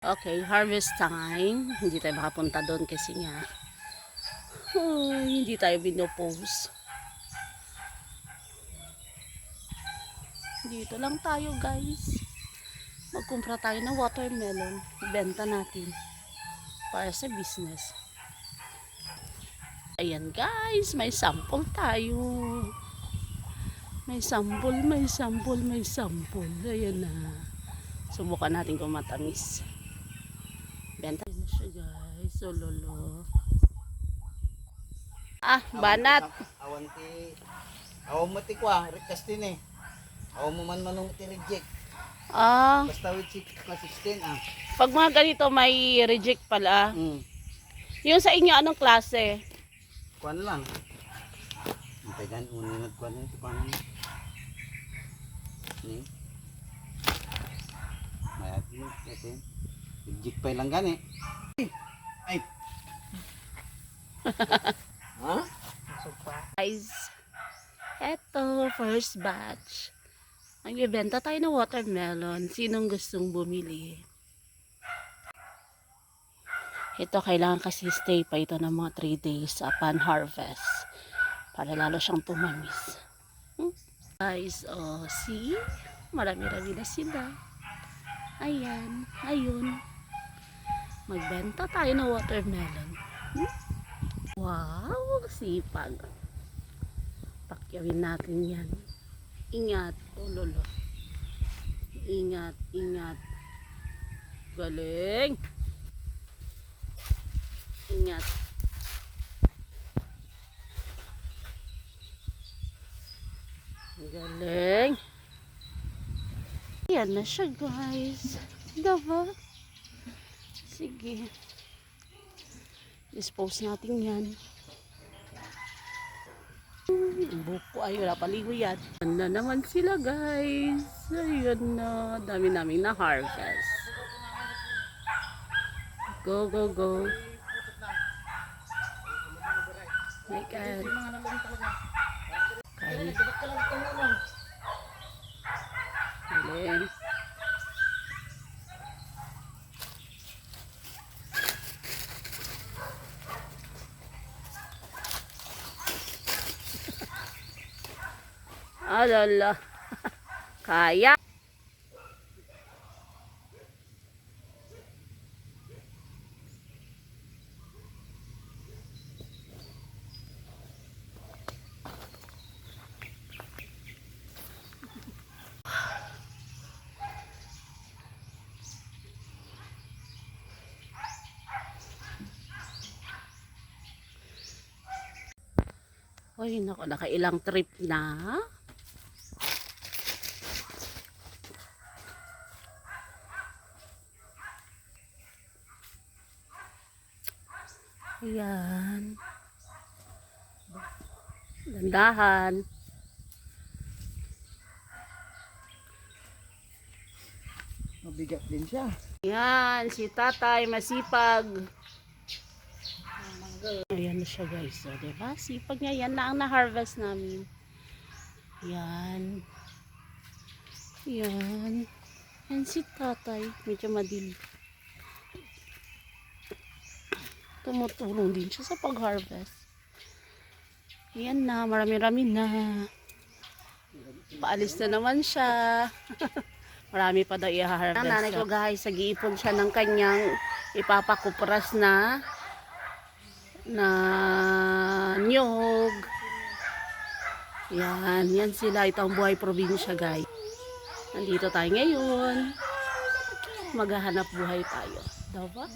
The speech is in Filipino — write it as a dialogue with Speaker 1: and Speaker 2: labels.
Speaker 1: Okay, harvest time. Hindi tayo makapunta doon kasi nga hindi tayo binopose. Dito lang tayo, guys. Magkumpra tayo ng watermelon. Ibenta natin para sa business. Ayan, guys. May sample tayo. May sample, may sample, may sample. Ayan na. Subukan natin kung matamis. Benta na siya, guys. So, lolo. Banat.
Speaker 2: Awan ti awan mo ti kwa, rekas din eh. Awan mo man manong ti reject. Basta with 16 .
Speaker 1: Pag mga ganito may reject pala. Yung sa inyo anong klase?
Speaker 2: Kuan lang. Antay gan uningat kuan ito paano. Ni. Mayat mo ito. Reject pa lang gani. Ay. Ha?
Speaker 1: Guys, eto, first batch. Magbibenta tayo ng watermelon. Sinong gustong bumili? Ito, kailangan kasi stay pa ito ng mga 3 days upon harvest. Para lalo siyang tumamis. Guys, see? Marami-rami na sila. Ayan, ayun. Magbenta tayo ng watermelon. Wow, sipag. Pakyawin natin yan. Ingat, lolo. Ingat, ingat. Galing. Ingat. Galing. Ayan na siya, guys. Diba? Sige. Dispose natin yan. Buko ay wala paligo yan. Ayan na naman sila, guys. Ayan na. Dami namin na harvest. Go, go, go. My God. Okay. Galing. Alala. Kaya. Uy, naku, nakailang trip na. Ayan. Dandahan.
Speaker 2: Mabigat din siya.
Speaker 1: Ayan, si tatay masipag. Ayan na siya, guys. So, diba? Sipag niya. Yan na ang na-harvest namin. Yan. Yan. Yan si tatay. Medyo madilim. Tumutulong din siya sa pag-harvest. Yan na. Marami-rami na. Paalis na naman siya. Marami pa daw i-harvest. Nanay ko, guys, nag-iipon siya ng kanyang ipapakupras na nyog. Yan. Yan sila. Ito ang buhay probinsya, guys. Nandito tayo ngayon. Maghahanap buhay tayo. Diba?